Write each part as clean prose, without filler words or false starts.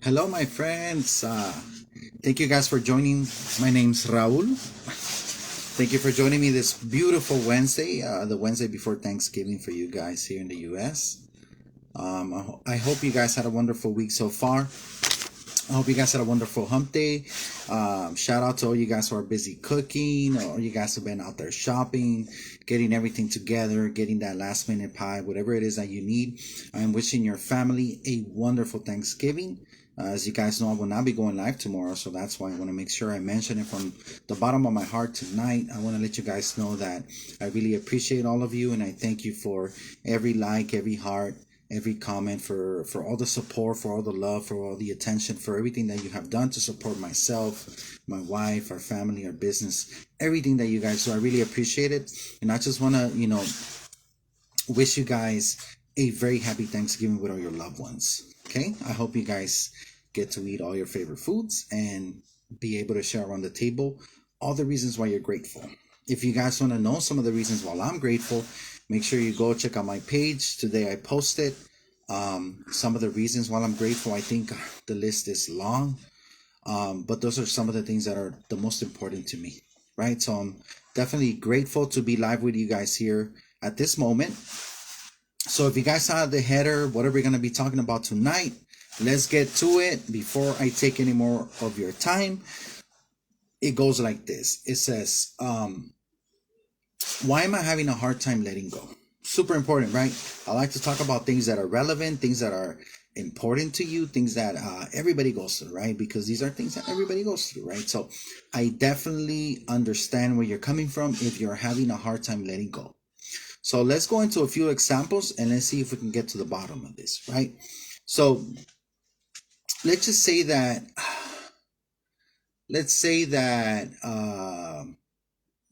Hello, my friends. Thank you guys for joining. My name's Raul. Thank you for joining me this beautiful Wednesday, the Wednesday before Thanksgiving for you guys here in the U.S. I hope you guys had a wonderful week so far. I hope you guys had a wonderful hump day. Shout out to all you guys who are busy cooking, or you guys who've been out there shopping, getting everything together, getting that last minute pie, whatever it is that you need. I'm wishing your family a wonderful Thanksgiving. As you guys know, I will not be going live tomorrow, so that's why I want to make sure I mention it from the bottom of my heart tonight. I want to let you guys know that I really appreciate all of you, and I thank you for every like, every heart, every comment, for all the support, for all the love, for all the attention, for everything that you have done to support myself, my wife, our family, our business, everything that you guys do. I really appreciate it, and I just want to, wish you guys a very happy Thanksgiving with all your loved ones. Okay, I hope you guys get to eat all your favorite foods and be able to share around the table all the reasons why you're grateful. If you guys want to know some of the reasons why I'm grateful, make sure you go check out my page. Today I posted some of the reasons why I'm grateful. I think the list is long, but those are some of the things that are the most important to me, right? So I'm definitely grateful to be live with you guys here at this moment. So if you guys saw the header, what are we going to be talking about tonight? Let's get to it before I take any more of your time. It goes like this. It says, why am I having a hard time letting go? Super important, right? I like to talk about things that are relevant, things that are important to you, things that everybody goes through, right? Because these are things that everybody goes through, right? So I definitely understand where you're coming from if you're having a hard time letting go. So let's go into a few examples and let's see if we can get to the bottom of this, right? So let's just say that,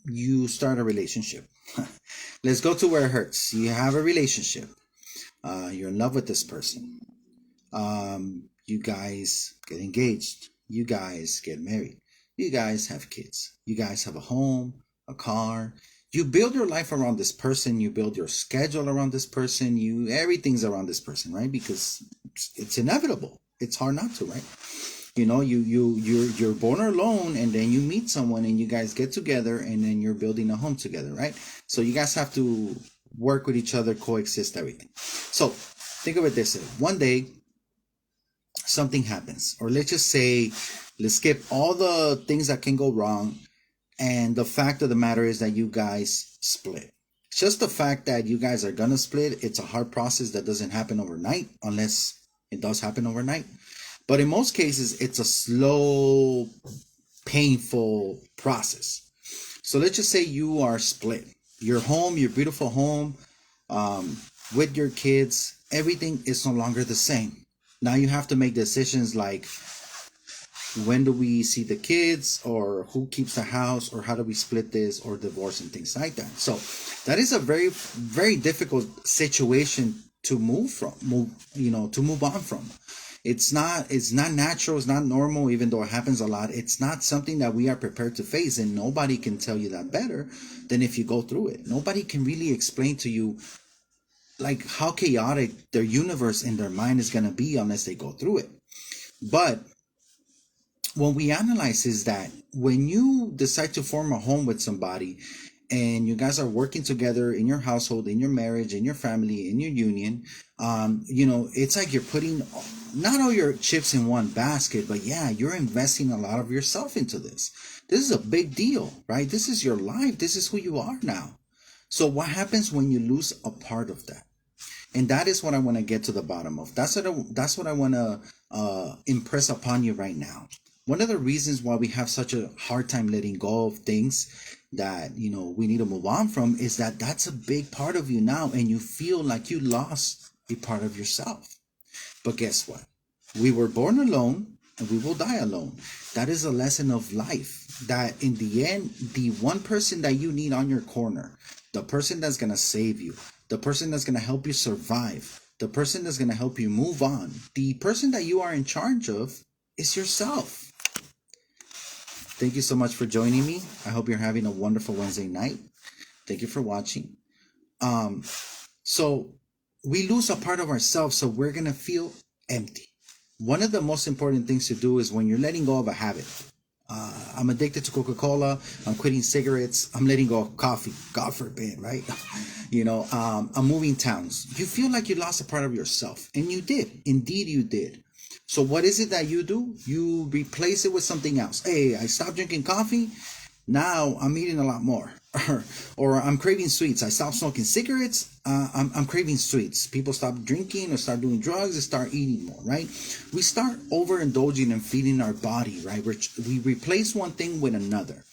you start a relationship. Let's go to where it hurts. You have a relationship. You're in love with this person. You guys get engaged. You guys get married. You guys have kids. You guys have a home, a car. You build your life around this person. You build your schedule around this person. Everything's around this person, right? Because it's inevitable. It's hard not to, right? You're born alone, and then you meet someone, and you guys get together, and then you're building a home together, right? So you guys have to work with each other, coexist, everything. So think of it this way: one day something happens, or let's skip all the things that can go wrong, and the fact of the matter is that you guys split. Just the fact that you guys are gonna split, it's a hard process that doesn't happen overnight, unless it does happen overnight. But in most cases, it's a slow, painful process. So let's just say you are split. Your home, your beautiful home, with your kids, everything is no longer the same. Now you have to make decisions like, when do we see the kids, or who keeps the house, or how do we split this, or divorce, and things like that. So that is a very, very difficult situation to move on from. It's not natural, it's not normal, even though it happens a lot. It's not something that we are prepared to face, and nobody can tell you that better than if you go through it. Nobody can really explain to you like how chaotic their universe and their mind is going to be unless they go through it. But what we analyze is that when you decide to form a home with somebody, and you guys are working together in your household, in your marriage, in your family, in your union, it's like you're putting not all your chips in one basket, but yeah, you're investing a lot of yourself into this. This is a big deal, right? This is your life. This is who you are now. So what happens when you lose a part of that? And that is what I want to get to the bottom of. That's what I want to impress upon you right now. One of the reasons why we have such a hard time letting go of things that we need to move on from is that that's a big part of you now, and you feel like you lost a part of yourself. But guess what? We were born alone, and we will die alone. That is a lesson of life, that in the end, the one person that you need on your corner, the person that's going to save you, the person that's going to help you survive, the person that's going to help you move on, the person that you are in charge of is yourself. Thank you so much for joining me. I hope you're having a wonderful Wednesday night. Thank you for watching. So we lose a part of ourselves, so we're going to feel empty. one of the most important things to do is when you're letting go of a habit. I'm addicted to Coca-Cola. I'm quitting cigarettes. I'm letting go of coffee. God forbid, right? I'm moving towns. You feel like you lost a part of yourself, and you did. Indeed, you did. So what is it that you do? You replace it with something else. Hey, I stopped drinking coffee. Now I'm eating a lot more. Or I'm craving sweets. I stopped smoking cigarettes. I'm craving sweets. People stop drinking or start doing drugs and start eating more, right? We start overindulging and feeding our body, right? We replace one thing with another.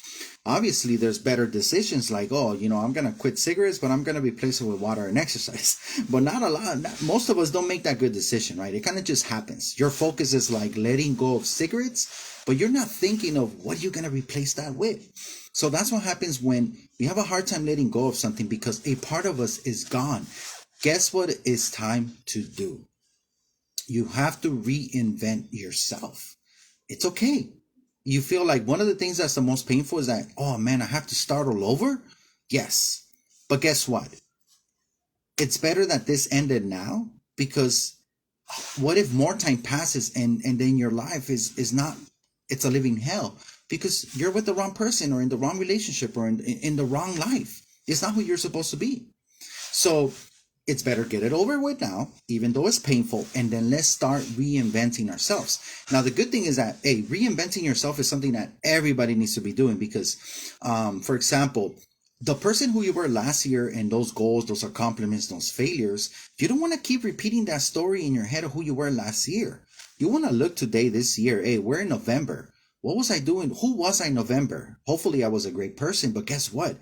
Obviously, there's better decisions like, I'm going to quit cigarettes, but I'm going to replace it with water and exercise. But not a lot. Most of us don't make that good decision, right? It kind of just happens. Your focus is like letting go of cigarettes, but you're not thinking of what you're going to replace that with. So that's what happens when we have a hard time letting go of something because a part of us is gone. Guess what it's time to do? You have to reinvent yourself. It's okay. You feel like one of the things that's the most painful is that, oh man, I have to start all over? Yes. But guess what? It's better that this ended now because what if more time passes and then your life is not, it's a living hell because you're with the wrong person or in the wrong relationship or in the wrong life. It's not who you're supposed to be. So it's better get it over with now, even though it's painful, and then let's start reinventing ourselves. Now, the good thing is that, hey, reinventing yourself is something that everybody needs to be doing because, for example, the person who you were last year and those goals, those accomplishments, those failures, you don't want to keep repeating that story in your head of who you were last year. You want to look today, this year, hey, we're in November. What was I doing? Who was I in November? Hopefully I was a great person, but guess what?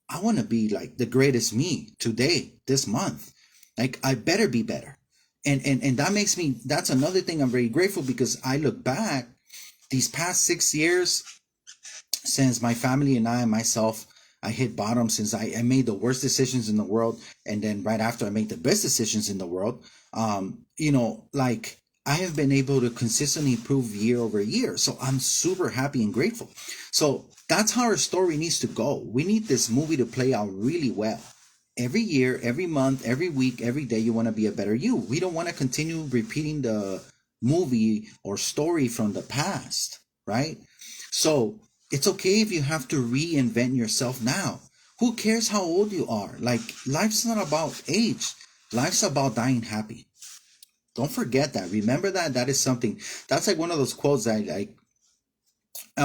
I want to be like the greatest me today, this month. Like I better be better. And that makes me, that's another thing I'm very grateful because I look back these past 6 years since my family and myself, I hit bottom since I made the worst decisions in the world. And then right after I made the best decisions in the world, like I have been able to consistently improve year over year. So I'm super happy and grateful. So that's how our story needs to go. We need this movie to play out really well. Every year, every month, every week, every day, you want to be a better you. We don't want to continue repeating the movie or story from the past, right? So it's okay if you have to reinvent yourself now. Who cares how old you are? Like, life's not about age. Life's about dying happy. Don't forget that. Remember that. That is something. That's like one of those quotes that I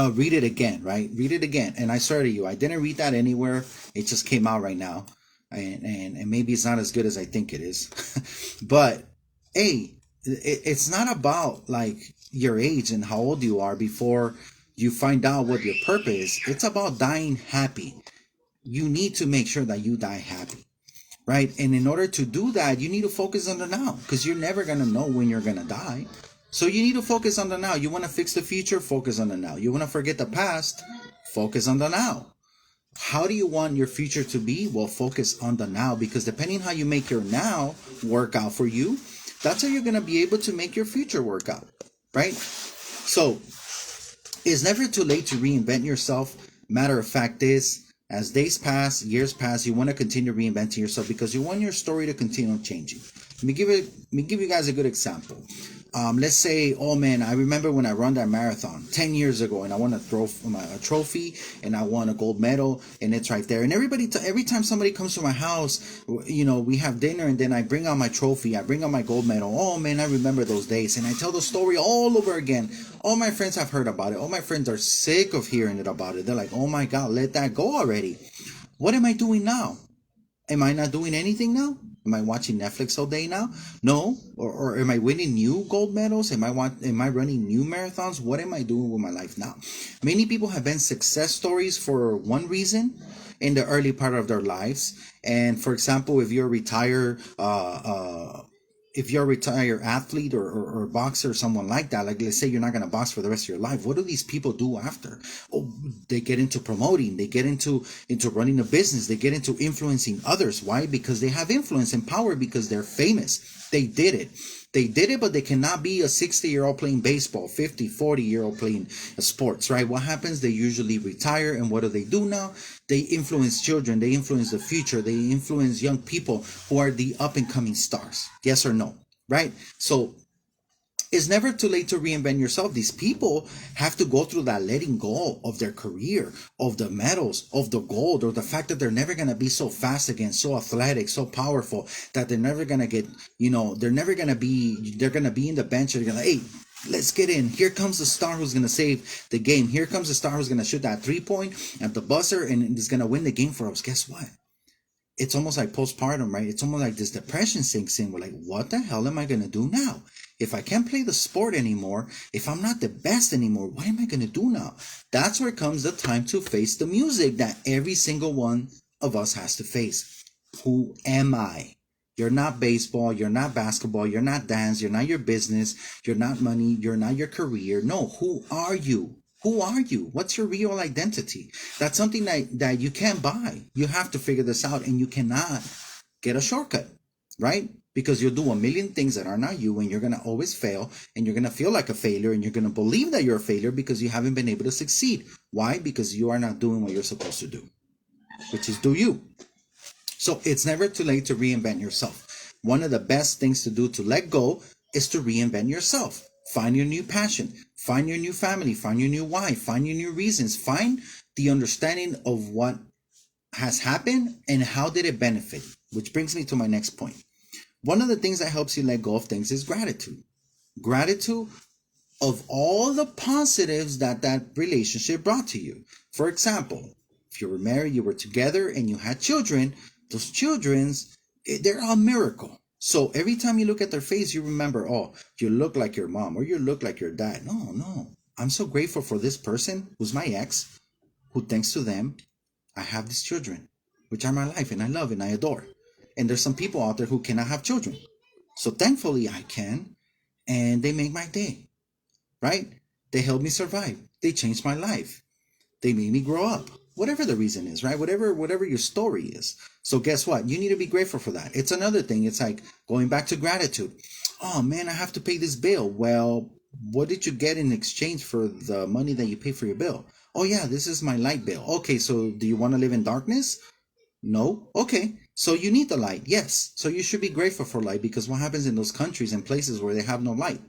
read it again, right? Read it again. And I swear to you, I didn't read that anywhere. It just came out right now. And maybe it's not as good as I think it is. But, hey, it's not about like your age and how old you are before you find out what your purpose is. It's about dying happy. You need to make sure that you die happy, right? And in order to do that, you need to focus on the now because you're never going to know when you're going to die. So you need to focus on the now. You want to fix the future? Focus on the now. You want to forget the past? Focus on the now. How do you want your future to be? Well, focus on the now because depending how you make your now work out for you, that's how you're going to be able to make your future work out, right? So it's never too late to reinvent yourself. Matter of fact is, as days pass, years pass, you want to continue reinventing yourself because you want your story to continue changing. Let me give you guys a good example. Let's say, oh man, I remember when I run that marathon 10 years ago and I won a trophy and I won a gold medal and it's right there. And every time somebody comes to my house, we have dinner and then I bring out my trophy, I bring out my gold medal. Oh man, I remember those days. And I tell the story all over again. All my friends have heard about it. All my friends are sick of hearing it about it. They're like, oh my God, let that go already. What am I doing now? Am I not doing anything now? Am I watching Netflix all day now? No. Or am I winning new gold medals? Am I running new marathons? What am I doing with my life now? Many people have been success stories for one reason in the early part of their lives. And for example, if you're a retired athlete or boxer or someone like that, like let's say you're not going to box for the rest of your life, what do these people do after? Oh, they get into promoting, they get into running a business, they get into influencing others. Why? Because they have influence and power because they're famous. They did it, but they cannot be a 60-year-old playing baseball, 50, 40-year-old playing sports, right? What happens? They usually retire, and what do now? They influence children, they influence the future, they influence young people who are the up-and-coming stars. Yes or no, right? So It's never too late to reinvent yourself. These people have to go through that letting go of their career, of the medals, of the gold, or the fact that they're never going to be so fast again, so athletic, so powerful, that they're never going to get, they're never going to be, they're going to be in the bench. They're going to, hey, let's get in. Here comes the star who's going to save the game. Here comes the star who's going to shoot that 3-point at the buzzer and is going to win the game for us. Guess what? It's almost like postpartum, right? It's almost like this depression sinks in. We're like, what the hell am I going to do now? If I can't play the sport anymore, if I'm not the best anymore, what am I going to do now? That's where comes the time to face the music that every single one of us has to face. Who am I? You're not baseball. You're not basketball. You're not dance. You're not your business. You're not money. You're not your career. No, who are you? Who are you? What's your real identity? That's something that you can't buy. You have to figure this out, and you cannot get a shortcut, right? Because you'll do a million things that are not you, and you're going to always fail, and you're going to feel like a failure, and you're going to believe that you're a failure because you haven't been able to succeed. Why? Because you are not doing what you're supposed to do, which is do you. So it's never too late to reinvent yourself. One of the best things to do to let go is to reinvent yourself. Find your new passion, find your new family, find your new why, find your new reasons, find the understanding of what has happened and how did it benefit, which brings me to my next point. One of the things that helps you let go of things is gratitude. Gratitude of all the positives that relationship brought to you. For example, if you were married, you were together, and you had children, those children's, they're a miracle. So every time you look at their face, you remember, oh, you look like your mom or you look like your dad. No. I'm so grateful for this person who's my ex, who thanks to them, I have these children, which are my life and I love and I adore. And there's some people out there who cannot have children. So thankfully I can, and they make my day, right? They help me survive. They changed my life. They made me grow up. Whatever the reason is, right? Whatever your story is. So guess what? You need to be grateful for that. It's another thing. It's like going back to gratitude. Oh man, I have to pay this bill. Well, what did you get in exchange for the money that you pay for your bill? Oh yeah, this is my light bill. Okay, so do you want to live in darkness? No? Okay. So you need the light. Yes. So you should be grateful for light, because what happens in those countries and places where they have no light?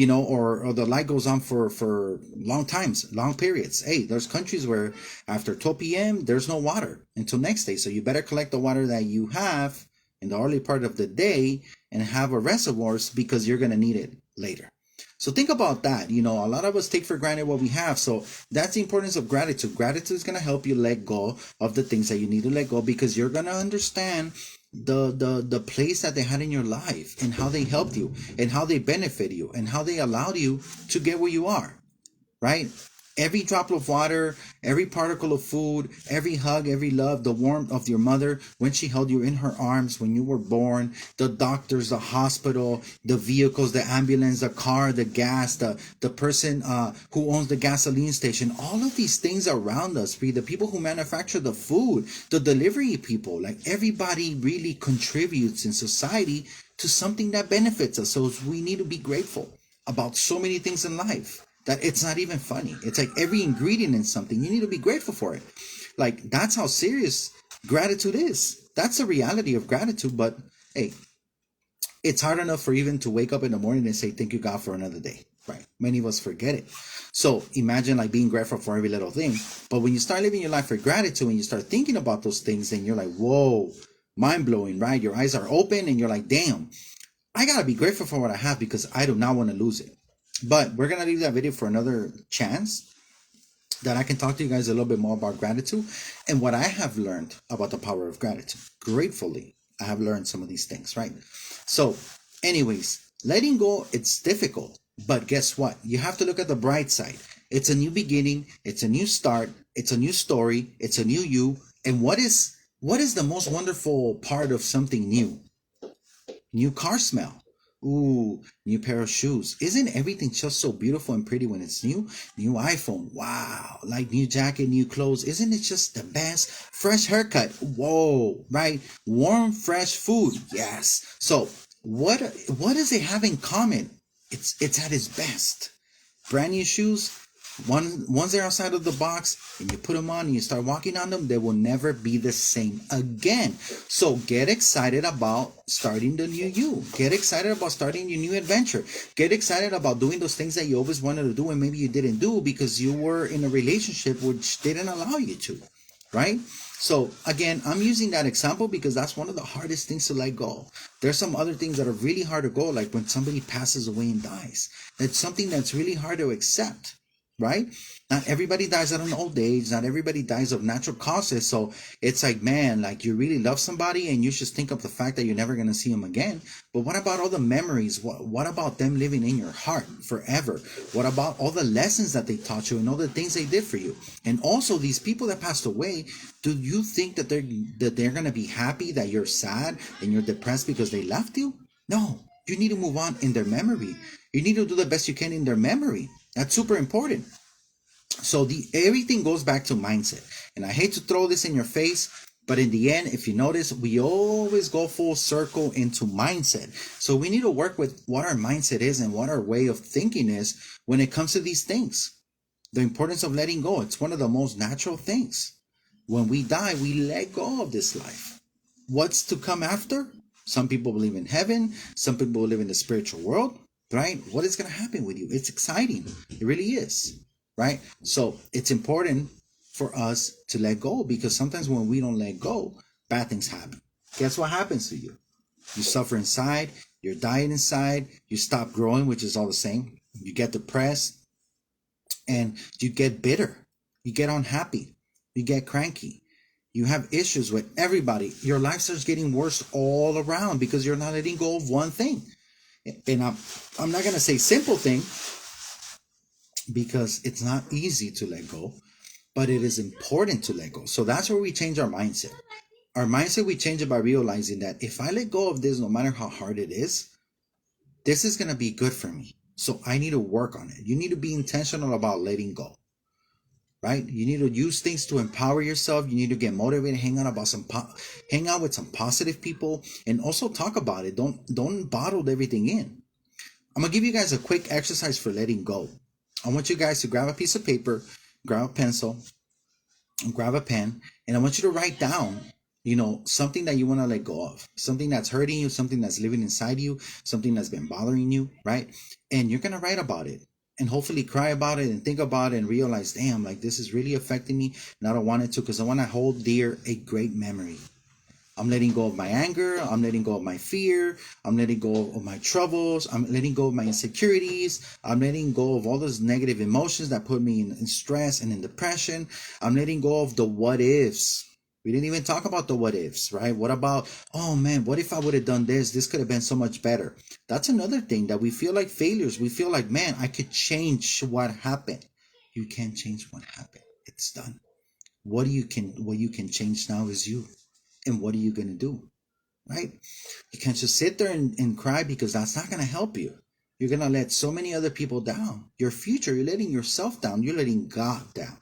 or the light goes on for long times, long periods. Hey, there's countries where after 12 p.m. there's no water until next day. So you better collect the water that you have in the early part of the day and have a reservoirs, because you're going to need it later. So think about that. A lot of us take for granted what we have. So that's the importance of gratitude. Gratitude is going to help you let go of the things that you need to let go, because you're going to understand the place that they had in your life and how they helped you and how they benefit you and how they allowed you to get where you are, right? Every drop of water, every particle of food, every hug, every love, the warmth of your mother when she held you in her arms when you were born, the doctors, the hospital, the vehicles, the ambulance, the car, the gas, the person who owns the gasoline station, all of these things around us, the people who manufacture the food, the delivery people, like everybody really contributes in society to something that benefits us. So we need to be grateful about so many things in life that it's not even funny. It's like every ingredient in something, you need to be grateful for it. Like, that's how serious gratitude is. That's the reality of gratitude. But hey, it's hard enough for even to wake up in the morning and say, thank you, God, for another day, right? Many of us forget it. So imagine like being grateful for every little thing. But when you start living your life for gratitude and you start thinking about those things, then you're like, whoa, mind blowing, right? Your eyes are open and you're like, damn, I got to be grateful for what I have, because I do not want to lose it. But we're going to leave that video for another chance that I can talk to you guys a little bit more about gratitude and what I have learned about the power of gratitude. Gratefully, I have learned some of these things, right? So anyways, letting go, it's difficult. But guess what? You have to look at the bright side. It's a new beginning. It's a new start. It's a new story. It's a new you. And what is the most wonderful part of something new? New car smell. Ooh, new pair of shoes. Isn't everything just so beautiful and pretty when it's new? New iPhone. Wow. Like new jacket, new clothes. Isn't it just the best? Fresh haircut. Whoa, right? Warm, fresh food. Yes. So what does it have in common? It's at its best. Brand new shoes. Once they're outside of the box and you put them on and you start walking on them, they will never be the same again. So get excited about starting the new you. Get excited about starting your new adventure. Get excited about doing those things that you always wanted to do and maybe you didn't do because you were in a relationship which didn't allow you to, right? So again, I'm using that example because that's one of the hardest things to let go. There's some other things that are really hard to go, like when somebody passes away and dies. That's something that's really hard to accept, right? Not everybody dies at an old age. Not everybody dies of natural causes. So it's like, man, like you really love somebody and you should think of the fact that you're never going to see them again. But what about all the memories? What about them living in your heart forever? What about all the lessons that they taught you and all the things they did for you? And also these people that passed away, do you think that they're going to be happy that you're sad and you're depressed because they left you? No, you need to move on in their memory. You need to do the best you can in their memory. That's super important. So everything goes back to mindset. And I hate to throw this in your face, but in the end, if you notice, we always go full circle into mindset. So we need to work with what our mindset is and what our way of thinking is when it comes to these things. The importance of letting go. It's one of the most natural things. When we die, we let go of this life. What's to come after? Some people believe in heaven. Some people live in the spiritual world, right? What is going to happen with you? It's exciting. It really is, right? So it's important for us to let go because sometimes when we don't let go, bad things happen. Guess what happens to you? You suffer inside. You're dying inside. You stop growing, which is all the same. You get depressed and you get bitter. You get unhappy. You get cranky. You have issues with everybody. Your life starts getting worse all around because you're not letting go of one thing. And I'm not going to say simple thing because it's not easy to let go, but it is important to let go. So that's where we change our mindset. Our mindset, we change it by realizing that if I let go of this, no matter how hard it is, this is going to be good for me. So I need to work on it. You need to be intentional about letting go. Right? You need to use things to empower yourself. You need to get motivated, hang out with some positive people, and also talk about it. Don't bottle everything in. I'm gonna give you guys a quick exercise for letting go. I want you guys to grab a piece of paper, grab a pencil, and grab a pen, and I want you to write down, something that you want to let go of, something that's hurting you, something that's living inside you, something that's been bothering you, right? And you're gonna write about it. And hopefully cry about it and think about it and realize, damn, like this is really affecting me and I don't want it to because I want to hold dear a great memory. I'm letting go of my anger. I'm letting go of my fear. I'm letting go of my troubles. I'm letting go of my insecurities. I'm letting go of all those negative emotions that put me in stress and in depression. I'm letting go of the what ifs. We didn't even talk about the what ifs, right? What about, oh man, what if I would have done this? This could have been so much better. That's another thing that we feel like failures. We feel like, man, I could change what happened. You can't change what happened. It's done. What you can change now is you. And what are you going to do? Right? You can't just sit there and cry because that's not going to help you. You're going to let so many other people down. Your future, you're letting yourself down. You're letting God down.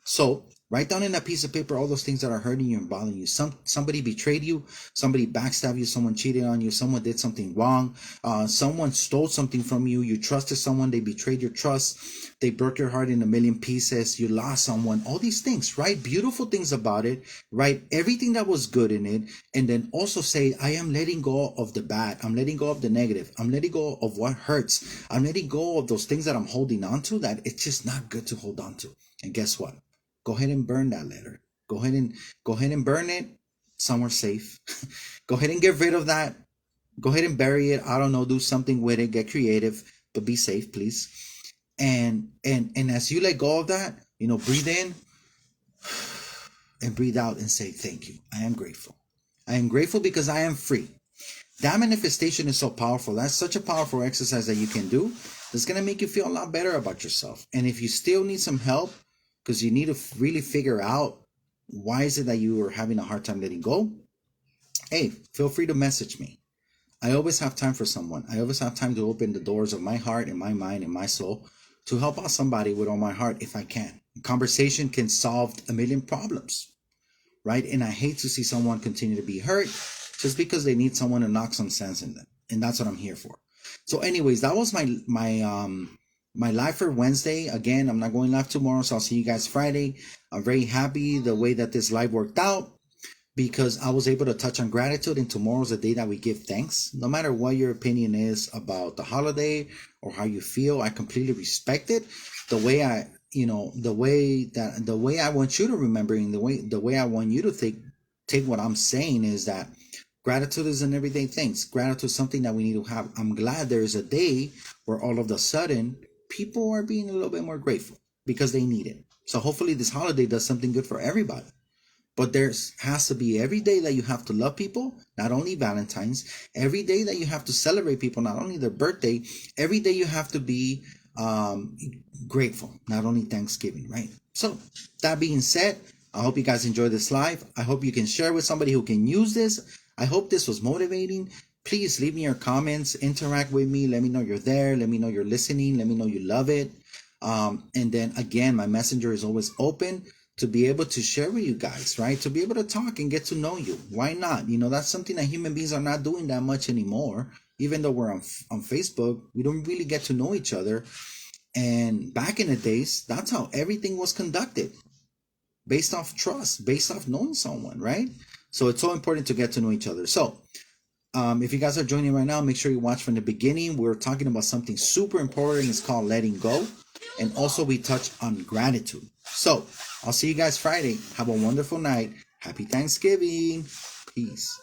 So write down in a piece of paper all those things that are hurting you and bothering you. Somebody betrayed you, somebody backstabbed you, someone cheated on you, someone did something wrong, someone stole something from you, you trusted someone, they betrayed your trust, they broke your heart in a million pieces, you lost someone, all these things. Write beautiful things about it, write everything that was good in it, and then also say, I am letting go of the bad, I'm letting go of the negative, I'm letting go of what hurts, I'm letting go of those things that I'm holding on to that it's just not good to hold on to. And guess what? Go ahead and burn that letter. Go ahead and burn it somewhere safe. Go ahead and get rid of that. Go ahead and bury it. I don't know, do something with it, get creative, but be safe, please. And as you let go of that, breathe in and breathe out and say, thank you. I am grateful. I am grateful because I am free. That manifestation is so powerful. That's such a powerful exercise that you can do. That's going to make you feel a lot better about yourself. And if you still need some help, because you need to really figure out why is it that you are having a hard time letting go, hey, feel free to message me. I always have time for someone. I always have time to open the doors of my heart and my mind and my soul to help out somebody with all my heart if I can. Conversation can solve a million problems, right? And I hate to see someone continue to be hurt just because they need someone to knock some sense in them. And that's what I'm here for. So anyways, that was my my live for Wednesday. Again, I'm not going live tomorrow, so I'll see you guys Friday. I'm very happy the way that this live worked out, because I was able to touch on gratitude, and tomorrow's the day that we give thanks. No matter what your opinion is about the holiday or how you feel, I completely respect it. The way the way I want you to remember, and the way I want you to take what I'm saying is that gratitude is an everyday thing. Gratitude is something that we need to have. I'm glad there is a day where all of a sudden people are being a little bit more grateful because they need it. So hopefully this holiday does something good for everybody. But there has to be every day that you have to love people, not only Valentine's, every day that you have to celebrate people, not only their birthday, every day you have to be grateful, not only Thanksgiving, right? So that being said, I hope you guys enjoy this live. I hope you can share with somebody who can use this. I hope this was motivating. Please leave me your comments, interact with me. Let me know you're there. Let me know you're listening. Let me know you love it. And then again, my messenger is always open to be able to share with you guys, right? To be able to talk and get to know you. Why not? That's something that human beings are not doing that much anymore. Even though we're on Facebook, we don't really get to know each other. And back in the days, that's how everything was conducted, based off trust, based off knowing someone, right? So it's so important to get to know each other. So if you guys are joining right now, make sure you watch from the beginning. We're talking about something super important. It's called letting go. And also we touch on gratitude. So I'll see you guys Friday. Have a wonderful night. Happy Thanksgiving. Peace.